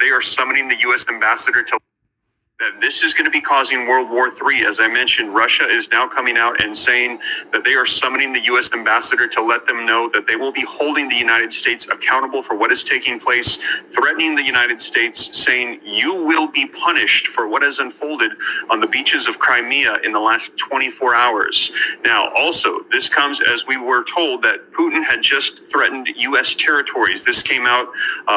they are summoning the U.S. ambassador to that this is going to be causing World War III. As I mentioned, Russia is now coming out and saying that they are summoning the U.S. ambassador to let them know that they will be holding the United States accountable for what is taking place, threatening the United States, saying you will be punished for what has unfolded on the beaches of Crimea in the last 24 hours. Now, also, this comes as we were told that Putin had just threatened U.S. territories. This came out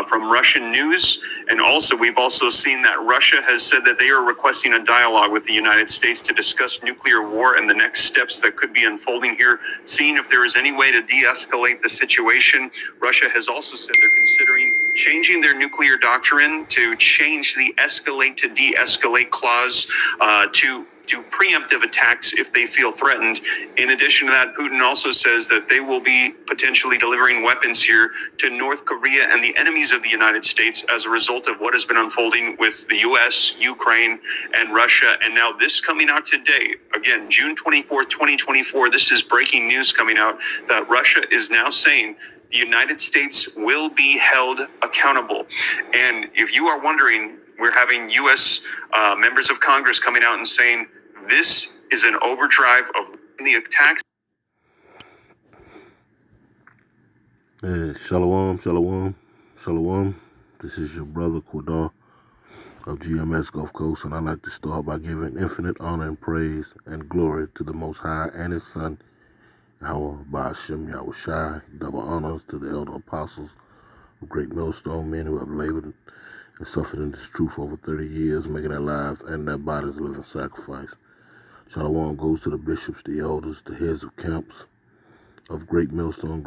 from Russian news. And also, we've also seen that Russia has said that they are requesting a dialogue with the United States to discuss nuclear war and the next steps that could be unfolding here, seeing if there is any way to de-escalate the situation. Russia has also said they're considering changing their nuclear doctrine to change the escalate to de-escalate clause to do preemptive attacks if they feel threatened. In addition to that, Putin also says that they will be potentially delivering weapons here to North Korea and the enemies of the United States as a result of what has been unfolding with the US, Ukraine, and Russia. And now this coming out today, again, June 24th, 2024, this is breaking news coming out that Russia is now saying the United States will be held accountable. And if you are wondering, we're having U.S. Members of Congress coming out and saying this is an overdrive of the attacks. Hey, shalom, shalom, shalom. This is your brother Quadar of GMS Gulf Coast, and I'd like to start by giving infinite honor and praise and glory to the Most High and His Son, Yahweh Ba'ashem Yahushai. Double honors to the elder apostles of Great Millstone, men who have labored and suffered in this truth over 30 years, making their lives and their bodies a living sacrifice. Shalom goes to the bishops, the elders, the heads of camps of Great Millstone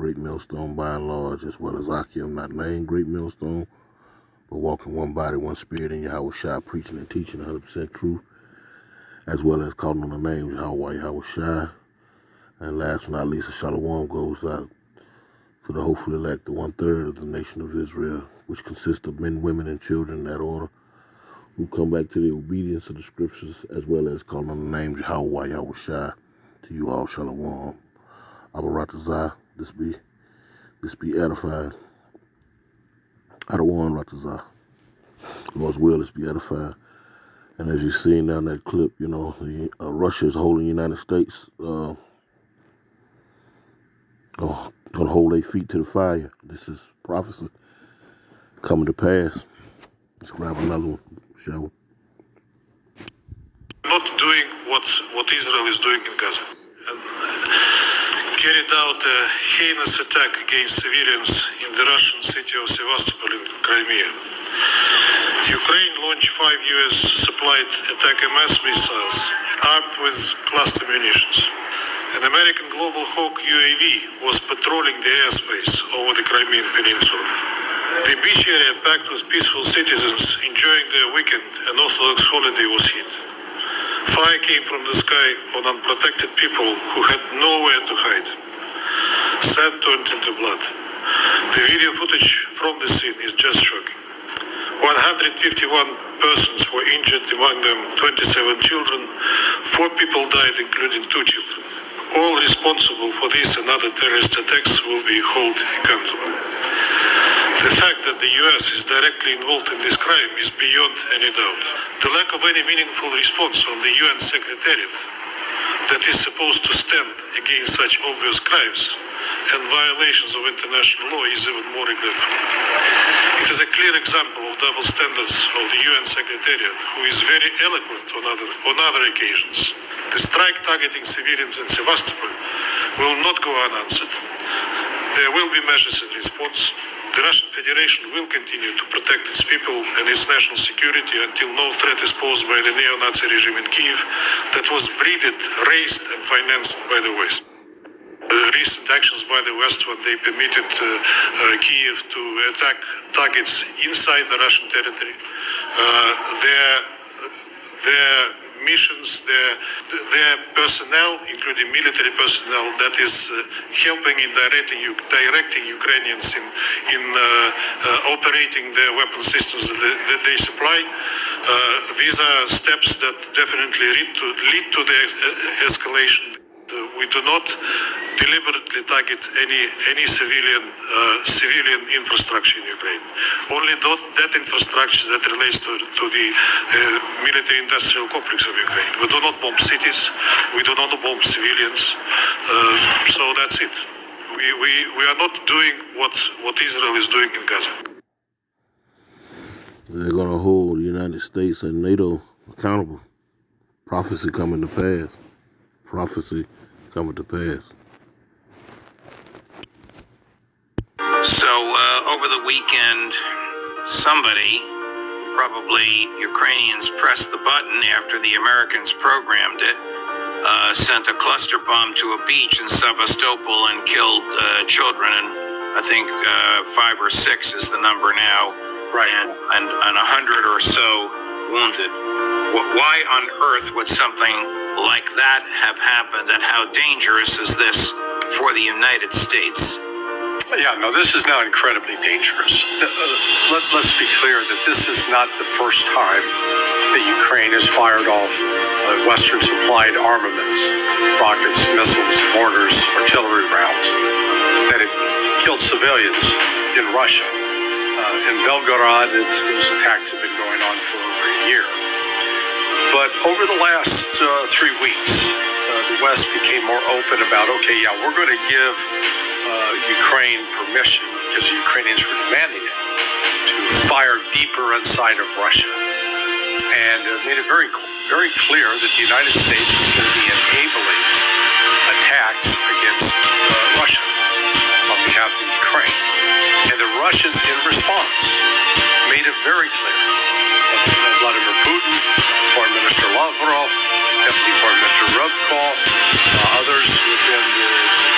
by and large, as well as Akim, not named Great Millstone, but walking one body, one spirit in Yahushai, preaching and teaching 100% truth, as well as calling on the names Yahweh, Yahushai. And last but not least, a shalom goes out to the hopeful elect, the 1/3 of the nation of Israel, which consists of men, women, and children in that order, who come back to the obedience of the scriptures, as well as calling on the names Yahweh, Yahushai. To you all, shalom. Abaratazah, this be edified. Adawan Ratazah. Lord's will is be edified. And as you've seen down that clip, you know, Russia is holding the United States, gonna hold their feet to the fire. This is prophecy coming to pass. Let's grab another one, shall we? Not doing what Israel is doing in Gaza. And carried out a heinous attack against civilians in the Russian city of Sevastopol in Crimea. Ukraine launched 5 US supplied ATACMS missiles armed with cluster munitions. An American Global Hawk UAV was patrolling the airspace over the Crimean Peninsula. The beach area packed with peaceful citizens enjoying their weekend and Orthodox holiday was hit. Fire came from the sky on unprotected people who had nowhere to hide. Sand turned into blood. The video footage from the scene is just shocking. 151 persons were injured, among them 27 children. 4 people died, including 2 children. All responsible for this and other terrorist attacks will be held accountable. The fact that the US is directly involved in this crime is beyond any doubt. The lack of any meaningful response from the UN Secretariat that is supposed to stand against such obvious crimes and violations of international law is even more regretful. It is a clear example of double standards of the UN Secretariat, who is very eloquent on other occasions. The strike targeting civilians in Sevastopol will not go unanswered. There will be measures in response. The Russian Federation will continue to protect its people and its national security until no threat is posed by the neo-Nazi regime in Kiev that was breeded, raised and financed by the West. Recent actions by the West when they permitted Kiev to attack targets inside the Russian territory, their missions, their personnel, including military personnel, that is helping in directing Ukrainians in operating their weapon systems that they supply. These are steps that definitely lead to the escalation. We do not deliberately target any civilian infrastructure in Ukraine. Only that infrastructure that relates to the military-industrial complex of Ukraine. We do not bomb cities. We do not bomb civilians. So that's it. We are not doing what Israel is doing in Gaza. They're going to hold the United States and NATO accountable. Prophecy coming to pass. Prophecy coming to pass. So over the weekend, somebody, probably Ukrainians, pressed the button after the Americans programmed it, sent a cluster bomb to a beach in Sevastopol and killed children, and I think 5 or 6 is the number now, right? And 100 or so wounded. Why on earth would something like that have happened, and how dangerous is this for the United States? Yeah, no, this is now incredibly dangerous. Let's be clear that this is not the first time that Ukraine has fired off Western-supplied armaments, rockets, missiles, mortars, artillery rounds that have killed civilians in Russia. In Belgorod, those attacks have been going on for over a year. But over the last 3 weeks, the West became more open about, okay, yeah, we're going to give Ukraine permission, because the Ukrainians were demanding it, to fire deeper inside of Russia. And made it very clear that the United States was going to be enabling attacks against Russia on behalf of Ukraine. And the Russians, in response, made it very clear. Vladimir Putin, Foreign Minister Lavrov, Deputy Foreign Minister Rybakov, others within the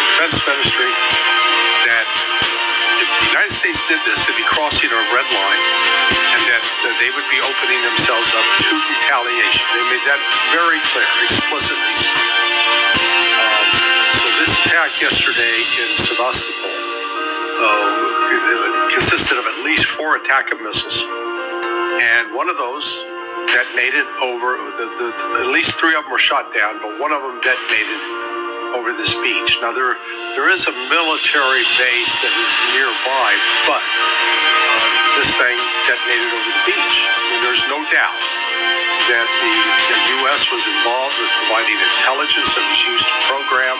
Defense Ministry, that if the United States did this, they'd be crossing a red line, and that they would be opening themselves up to retaliation. They made that very clear, explicitly. So this attack yesterday in Sevastopol consisted of at least 4 attack of missiles, and one of those detonated over, at least 3 of them were shot down, but one of them detonated over this beach. Now there is a military base that is nearby, but this thing detonated over the beach. And there's no doubt that the U.S. was involved with providing intelligence that was used to program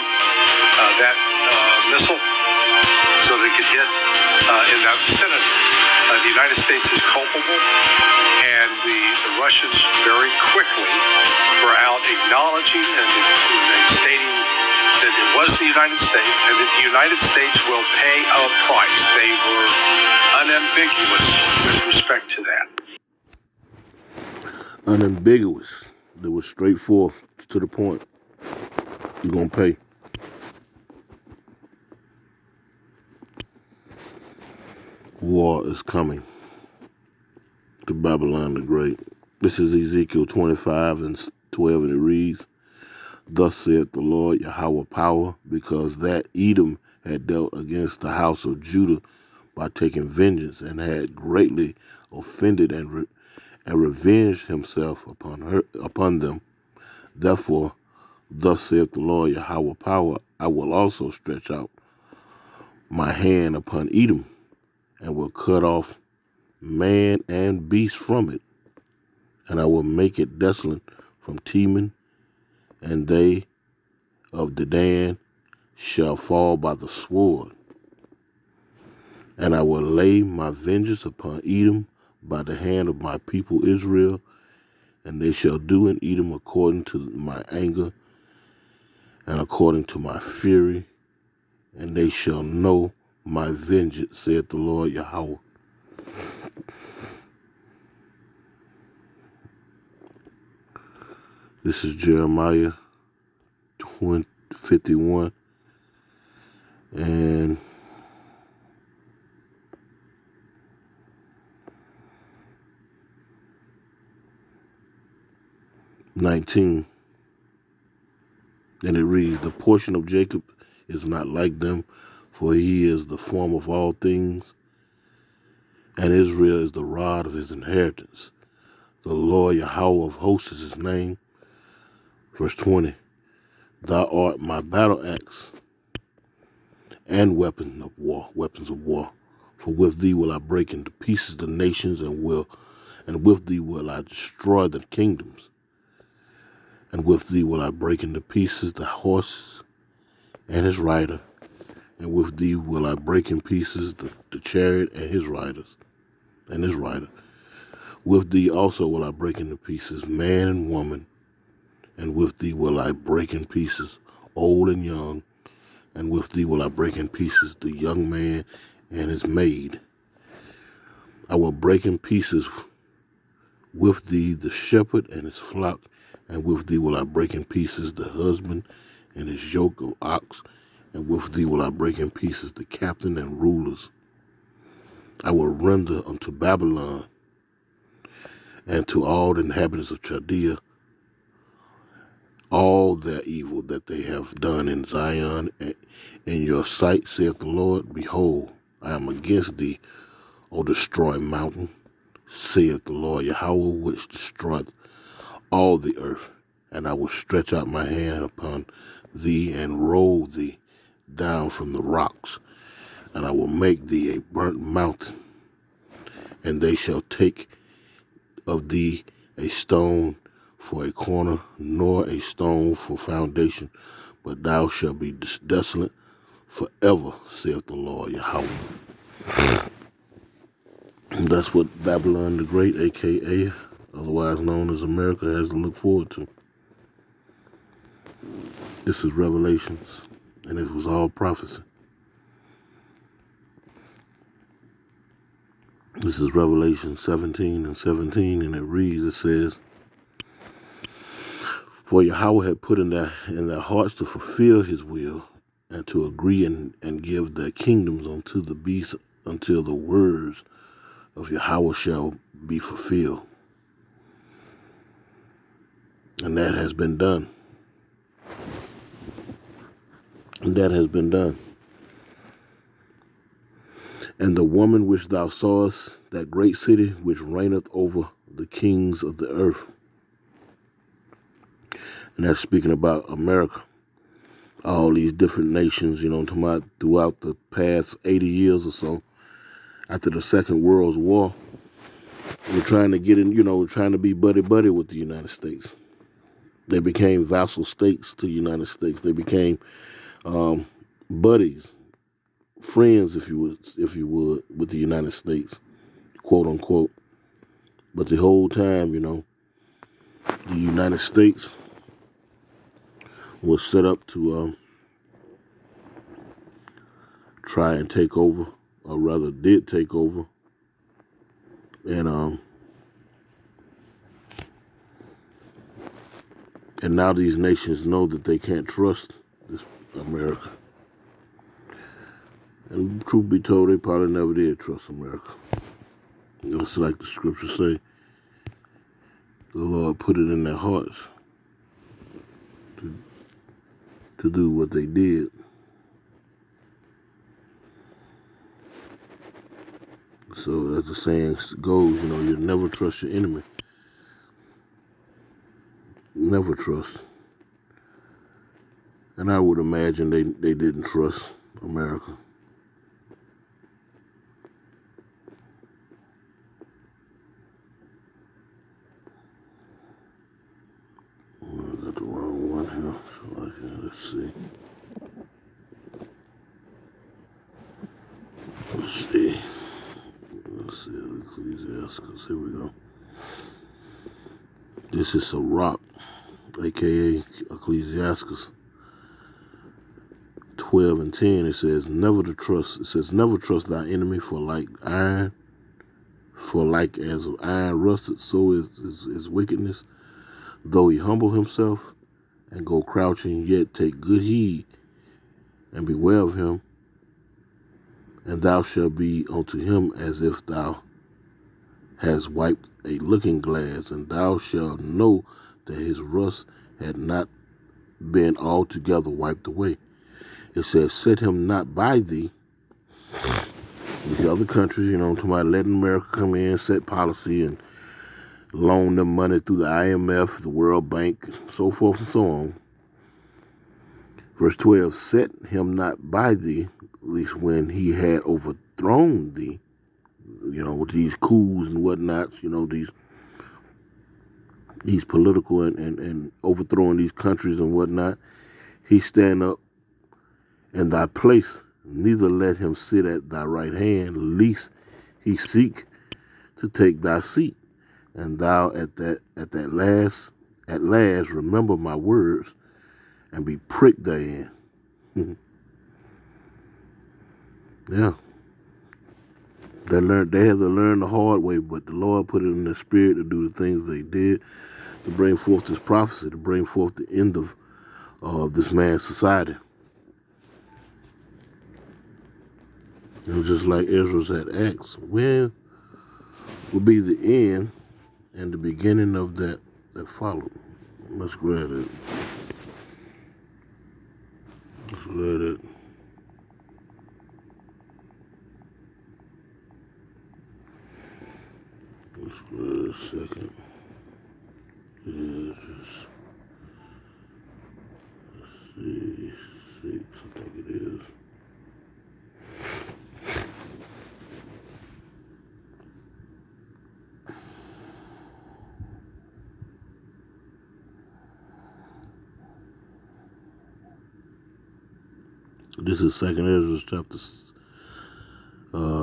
that missile so that it could hit in that vicinity. The United States is culpable, and the Russians very quickly were out acknowledging and stating that it was the United States, and that the United States will pay a price. They were unambiguous with respect to that. Unambiguous. They were straightforward, to the point. You're going to pay. War is coming to Babylon the Great. This is Ezekiel 25 and 12, and it reads, Thus saith the Lord Yahweh power, because that Edom had dealt against the house of Judah by taking vengeance, and had greatly offended and revenged himself upon them. Therefore, thus saith the Lord Yahweh power, I will also stretch out my hand upon Edom, and will cut off man and beast from it, and I will make it desolate from Teman, and they of Dedan shall fall by the sword. And I will lay my vengeance upon Edom by the hand of my people Israel, and they shall do in Edom according to my anger and according to my fury, and they shall know my vengeance, saith the Lord Yahweh. This is Jeremiah 51 and 19. And it reads, The portion of Jacob is not like them, for he is the form of all things, and Israel is the rod of his inheritance. The Lord Yahweh of hosts is his name. Verse 20. Thou art my battle axe and weapons of war. For with thee will I break into pieces the nations, and with thee will I destroy the kingdoms. And with thee will I break into pieces the horse and his rider, and with thee will I break in pieces the chariot and his rider. With thee also will I break into pieces man and woman, and with thee will I break in pieces old and young, and with thee will I break in pieces the young man and his maid. I will break in pieces with thee the shepherd and his flock, and with thee will I break in pieces the husband and his yoke of ox, and with thee will I break in pieces the captain and rulers. I will render unto Babylon and to all the inhabitants of Chaldea all their evil that they have done in Zion. In your sight, saith the Lord, behold, I am against thee, O destroyed mountain, saith the Lord Yahweh, which destroyeth all the earth. And I will stretch out my hand upon thee and roll thee down from the rocks, and I will make thee a burnt mountain, and they shall take of thee a stone for a corner, nor a stone for foundation, but thou shalt be desolate forever, saith the Lord Yahweh. And that's what Babylon the Great, a.k.a. otherwise known as America, has to look forward to. This is Revelations, and it was all prophecy. This is Revelation 17 and 17, and it reads, it says, For Yahweh had put in their hearts to fulfill his will, and to agree and give their kingdoms unto the beast, until the words of Yahweh shall be fulfilled. And that has been done. And that has been done. And the woman which thou sawest, that great city which reigneth over the kings of the earth. And that's speaking about America. All these different nations, talking about throughout the past 80 years or so, after the Second World War, were trying to get in, trying to be buddy-buddy with the United States. They became vassal states to the United States. They became buddies, friends, if you would, with the United States, quote unquote. But the whole time, the United States was set up to try and take over, or rather did take over, and now these nations know that they can't trust this America. And truth be told, they probably never did trust America. It's like the scriptures say, the Lord put it in their hearts to do what they did. So as the saying goes, you never trust your enemy. Never trust. And I would imagine they didn't trust America. I got the wrong one here. So let's see. Let's see, Ecclesiastes. Here we go. This is Sirach, a.k.a. Ecclesiastes 12 and 10. It says, never trust thy enemy, for like as of iron rusted, so is wickedness. Though he humble himself and go crouching, yet take good heed and beware of him. And thou shalt be unto him as if thou hast wiped a looking glass, and thou shalt know that his rust had not been altogether wiped away. It says, set him not by thee. The other countries, talking about letting America come in, set policy, and loan them money through the IMF, the World Bank, so forth and so on. Verse 12, set him not by thee, at least when he had overthrown thee, with these coups and whatnots, these political and overthrowing these countries and whatnot. He stand up in thy place, neither let him sit at thy right hand, lest he seek to take thy seat. And thou at last remember my words and be pricked therein. Yeah. They had to learn the hard way, but the Lord put it in their spirit to do the things they did, to bring forth this prophecy, to bring forth the end of this man's society. Just like Ezra had asked, when will be the end and the beginning of that followed? Let's grab it. Let's grab it. Let's grab it a second. Yeah, just, let's see, 6, I think it is. This is 2nd Ezra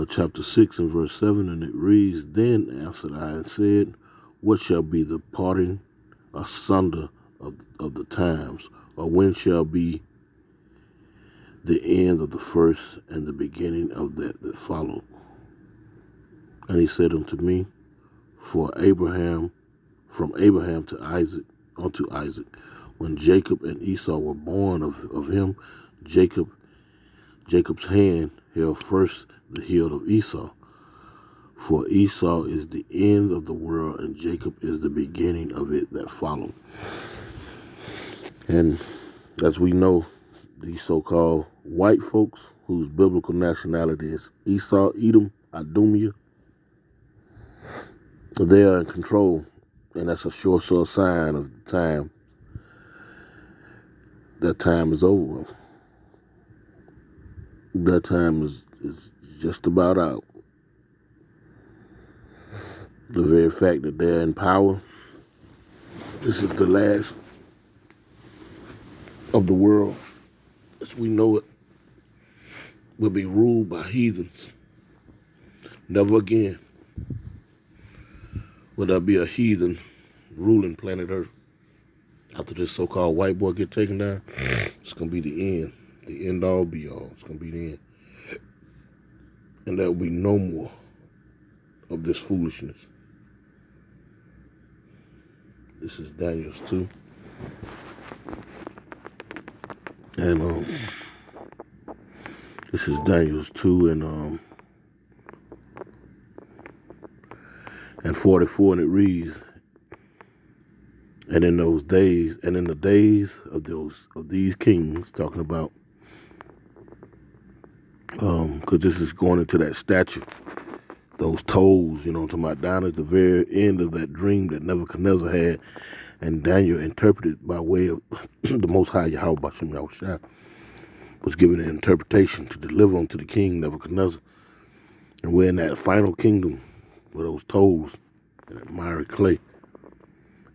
chapter 6 and verse 7, and it reads, Then answered I and said, What shall be the parting asunder of the times, or when shall be the end of the first and the beginning of that followed? And he said unto me, from Abraham to Isaac, unto Isaac, when Jacob and Esau were born of him, Jacob's hand held first the heel of Esau. For Esau is the end of the world, and Jacob is the beginning of it that followed. And as we know, these so-called white folks, whose biblical nationality is Esau, Edom, Idumea, they are in control, and that's a sure sign of the time. That time is over. That time is just about out. The very fact that they're in power, this is the last of the world as we know it, will be ruled by heathens. Never again will there be a heathen ruling planet Earth. After this so-called white boy get taken down, it's going to be the end all be all. It's going to be the end. And there will be no more of this foolishness. This is Daniel 2. And this is Daniel 2 and 44, and it reads, and in those days, and in the days of these kings, talking about, because this is going into that statue, those toes, talking about down at the very end of that dream that Nebuchadnezzar had, and Daniel interpreted by way of the Most High Yahweh Bashim Yahushua, was given an interpretation to deliver unto the king Nebuchadnezzar. And we're in that final kingdom with those toes and that miry clay.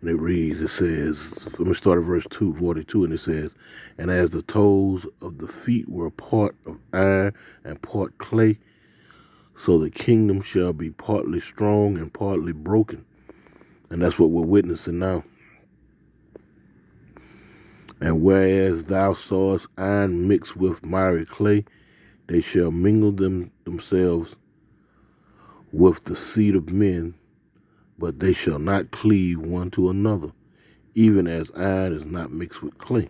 And it reads, it says, let me start at verse 42, and it says, and as the toes of the feet were part of iron and part clay, so the kingdom shall be partly strong and partly broken. And that's what we're witnessing now. And whereas thou sawest iron mixed with miry clay, they shall mingle themselves with the seed of men, but they shall not cleave one to another, even as iron is not mixed with clay.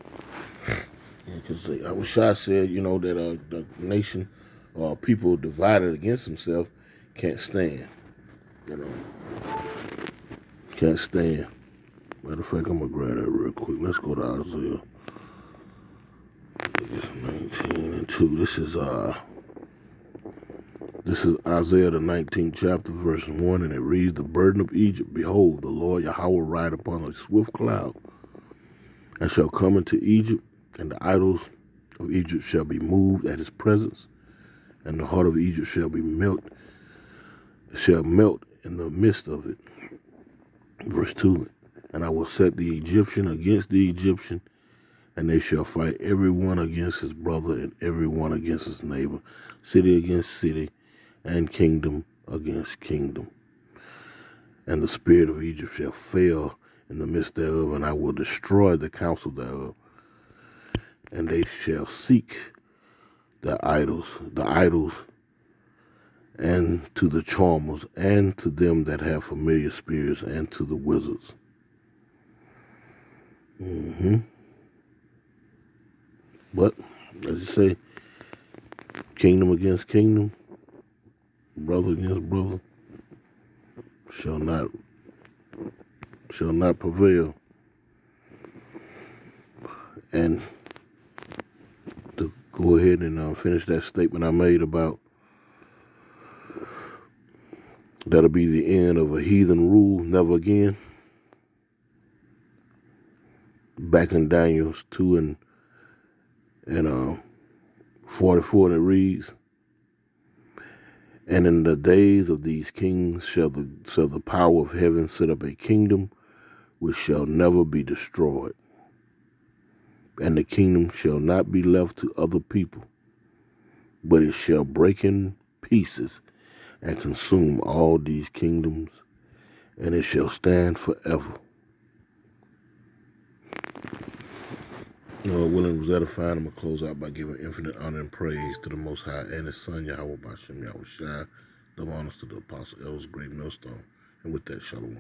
Because Yahushua said, that the nation or people divided against themselves can't stand. Can't stand. Matter of fact, I'm going to grab that real quick. Let's go to Isaiah. It's 19 and 2. This is Isaiah the 19th chapter, verse 1, and it reads, the burden of Egypt, behold, the Lord Yahweh ride upon a swift cloud, and shall come into Egypt, and the idols of Egypt shall be moved at his presence, and the heart of Egypt shall melt in the midst of it. Verse 2, and I will set the Egyptian against the Egyptian, and they shall fight every one against his brother and every one against his neighbor, city against city, and kingdom against kingdom. And the spirit of Egypt shall fail in the midst thereof, and I will destroy the counsel thereof. And they shall seek the idols, and to the charmers, and to them that have familiar spirits, and to the wizards. But, as you say, kingdom against kingdom, brother against brother, shall not prevail. And to go ahead and finish that statement I made about that'll be the end of a heathen rule, never again. Back in Daniel 2 and 44, and it reads, and in the days of these kings shall the power of heaven set up a kingdom which shall never be destroyed, and the kingdom shall not be left to other people, but it shall break in pieces and consume all these kingdoms, and it shall stand forever. Lord willing, was edifying. I'm going to close out by giving infinite honor and praise to the Most High and His Son, Yahweh Bashem Yahushua. Double honors to the Apostle Elder's Great Millstone. And with that, Shalom.